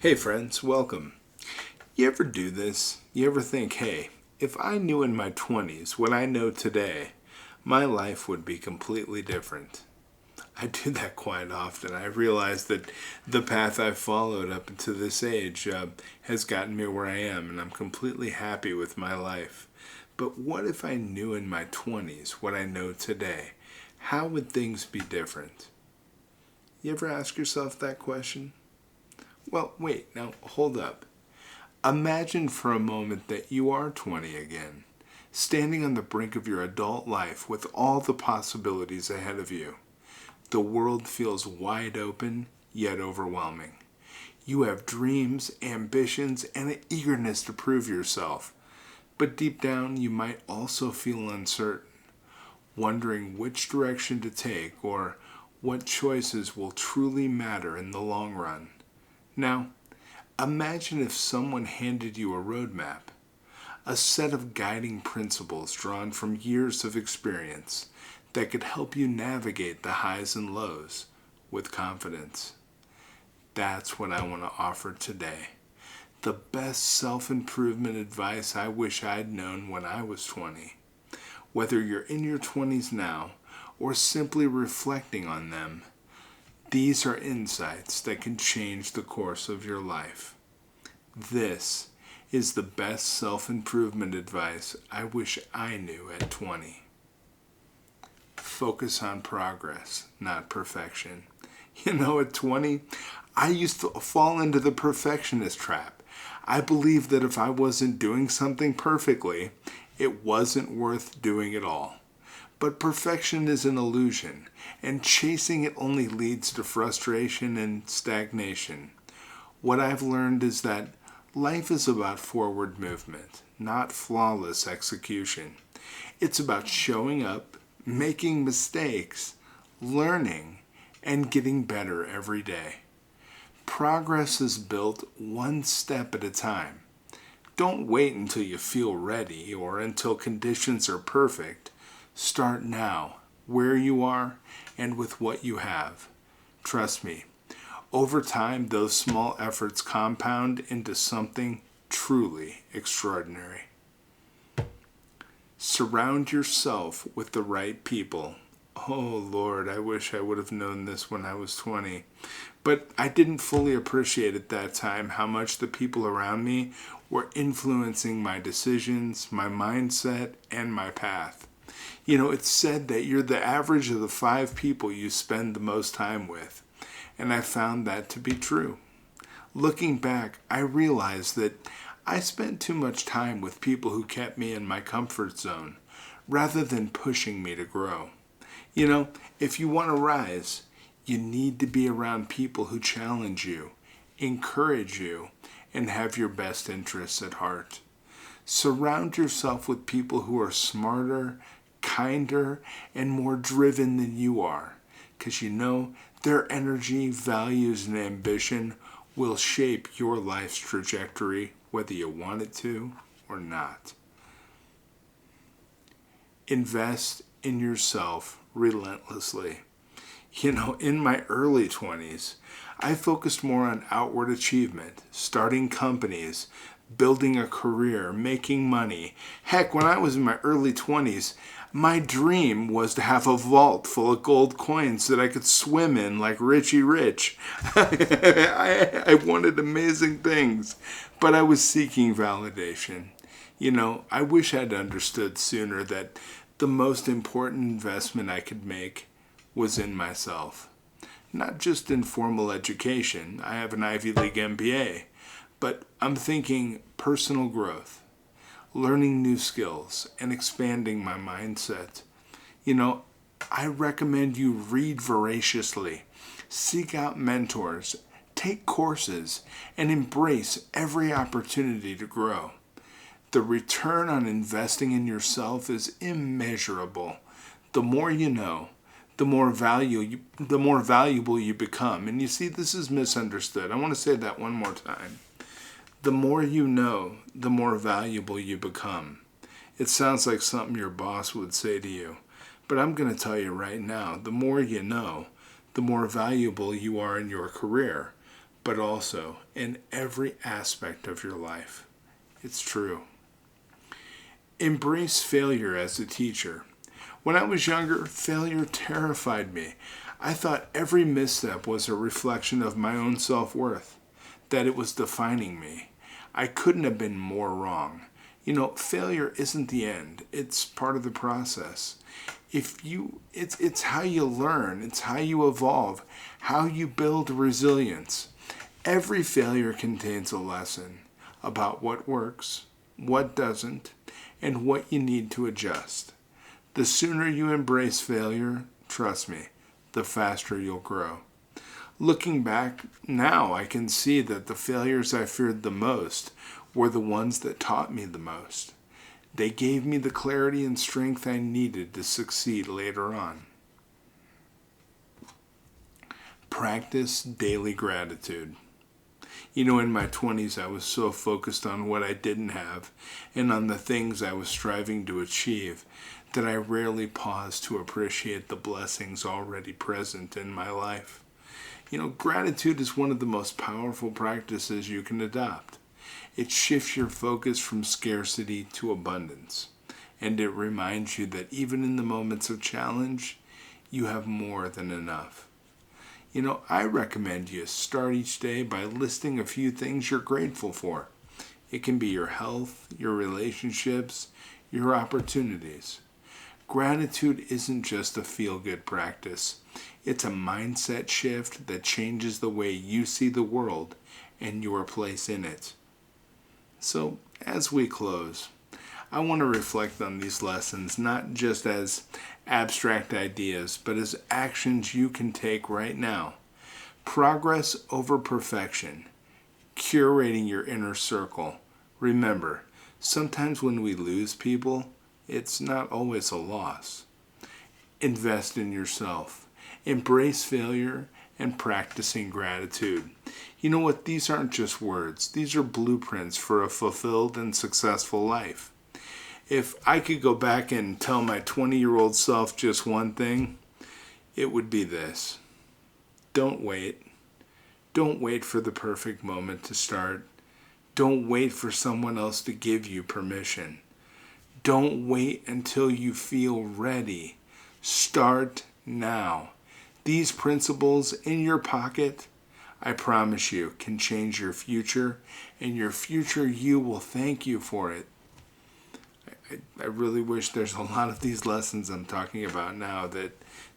Hey friends, welcome. You ever do this? You ever think, hey, if I knew in my 20s what I know today, my life would be completely different? I do that quite often. I realize that the path I've followed up until this age has gotten me where I am, and I'm completely happy with my life. But what if I knew in my 20s what I know today? How would things be different? You ever ask yourself that question? Well, wait, now hold up. Imagine for a moment that you are 20 again, standing on the brink of your adult life with all the possibilities ahead of you. The world feels wide open, yet overwhelming. You have dreams, ambitions, and an eagerness to prove yourself. But deep down, you might also feel uncertain, wondering which direction to take or what choices will truly matter in the long run. Now, imagine if someone handed you a roadmap, a set of guiding principles drawn from years of experience that could help you navigate the highs and lows with confidence. That's what I want to offer today. The best self-improvement advice I wish I'd known when I was 20. Whether you're in your 20s now or simply reflecting on them, these are insights that can change the course of your life. This is the best self-improvement advice I wish I knew at 20. Focus on progress, not perfection. At 20, I used to fall into the perfectionist trap. I believed that if I wasn't doing something perfectly, it wasn't worth doing at all. But perfection is an illusion, and chasing it only leads to frustration and stagnation. What I've learned is that life is about forward movement, not flawless execution. It's about showing up, making mistakes, learning, and getting better every day. Progress is built one step at a time. Don't wait until you feel ready or until conditions are perfect. Start now, where you are and with what you have. Trust me, over time those small efforts compound into something truly extraordinary. Surround yourself with the right people. Oh Lord, I wish I would have known this when I was 20. But I didn't fully appreciate at that time how much the people around me were influencing my decisions, my mindset, and my path. It's said that you're the average of the 5 people you spend the most time with, and I found that to be true. Looking back, I realized that I spent too much time with people who kept me in my comfort zone, rather than pushing me to grow. If you want to rise, you need to be around people who challenge you, encourage you, and have your best interests at heart. Surround yourself with people who are smarter, kinder, and more driven than you are, because their energy, values, and ambition will shape your life's trajectory whether you want it to or not. Invest in yourself relentlessly. In my early 20s, I focused more on outward achievement, starting companies, building a career, making money. Heck, when I was in my early 20s, my dream was to have a vault full of gold coins that I could swim in like Richie Rich. I wanted amazing things, but I was seeking validation. I wish I'd understood sooner that the most important investment I could make was in myself. Not just in formal education, I have an Ivy League MBA, but I'm thinking personal growth, learning new skills, and expanding my mindset. I recommend you read voraciously, seek out mentors, take courses, and embrace every opportunity to grow. The return on investing in yourself is immeasurable. The more you know, the more valuable you become. And you see, this is misunderstood. I want to say that one more time. The more you know, the more valuable you become. It sounds like something your boss would say to you. But I'm going to tell you right now, the more you know, the more valuable you are in your career. but also in every aspect of your life. It's true. Embrace failure as a teacher. When I was younger, failure terrified me. I thought every misstep was a reflection of my own self-worth, that it was defining me. I couldn't have been more wrong. Failure isn't the end. It's part of the process. It's how you learn, it's how you evolve, how you build resilience. Every failure contains a lesson about what works, what doesn't, and what you need to adjust. The sooner you embrace failure, trust me, the faster you'll grow. Looking back now, I can see that the failures I feared the most were the ones that taught me the most. They gave me the clarity and strength I needed to succeed later on. Practice daily gratitude. In my 20s, I was so focused on what I didn't have and on the things I was striving to achieve that I rarely paused to appreciate the blessings already present in my life. Gratitude is one of the most powerful practices you can adopt. It shifts your focus from scarcity to abundance, and it reminds you that even in the moments of challenge, you have more than enough. I recommend you start each day by listing a few things you're grateful for. It can be your health, your relationships, your opportunities. Gratitude isn't just a feel-good practice. It's a mindset shift that changes the way you see the world and your place in it. So, as we close, I want to reflect on these lessons not just as abstract ideas, but as actions you can take right now. Progress over perfection. Curating your inner circle. Remember, sometimes when we lose people, it's not always a loss. Invest in yourself. Embrace failure and practicing gratitude. You know what? These aren't just words. These are blueprints for a fulfilled and successful life. If I could go back and tell my 20-year-old self just one thing, it would be this. Don't wait. Don't wait for the perfect moment to start. Don't wait for someone else to give you permission. Don't wait until you feel ready. Start now. These principles in your pocket, I promise you, can change your future, and your future you will thank you for it. I really wish there's a lot of these lessons I'm talking about now that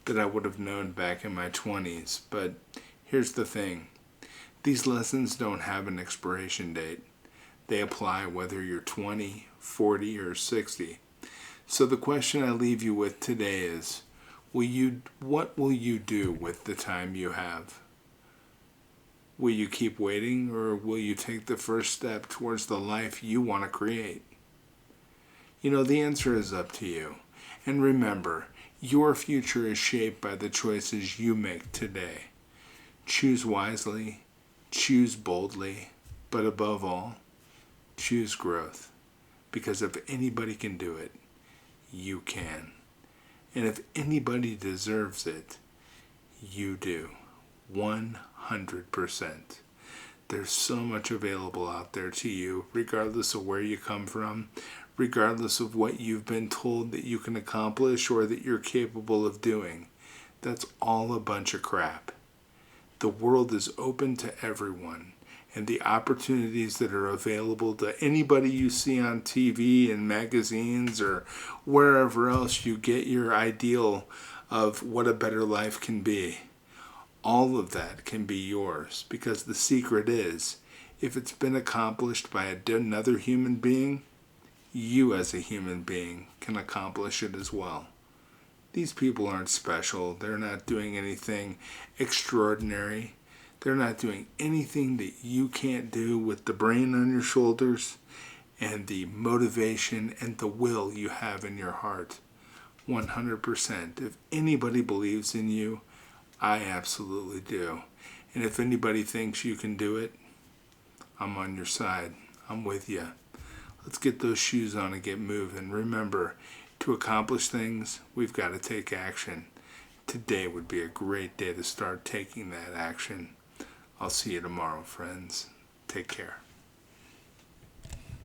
I would have known back in my 20s. But here's the thing. These lessons don't have an expiration date. They apply whether you're 20, 40, or 60. So the question I leave you with today is, what will you do with the time you have? Will you keep waiting, or will you take the first step towards the life you want to create? The answer is up to you. And remember, your future is shaped by the choices you make today. Choose wisely, choose boldly, but above all, choose growth. Because if anybody can do it, you can. And if anybody deserves it, you do. 100%. There's so much available out there to you, regardless of where you come from, regardless of what you've been told that you can accomplish or that you're capable of doing. That's all a bunch of crap. The world is open to everyone, and the opportunities that are available to anybody you see on TV and magazines or wherever else you get your ideal of what a better life can be, all of that can be yours, because the secret is, if it's been accomplished by another human being, you as a human being can accomplish it as well. These people aren't special. They're not doing anything extraordinary. They're not doing anything that you can't do with the brain on your shoulders and the motivation and the will you have in your heart. 100%. If anybody believes in you, I absolutely do. And if anybody thinks you can do it, I'm on your side. I'm with you. Let's get those shoes on and get moving. Remember, to accomplish things, we've got to take action. Today would be a great day to start taking that action. I'll see you tomorrow, friends. Take care.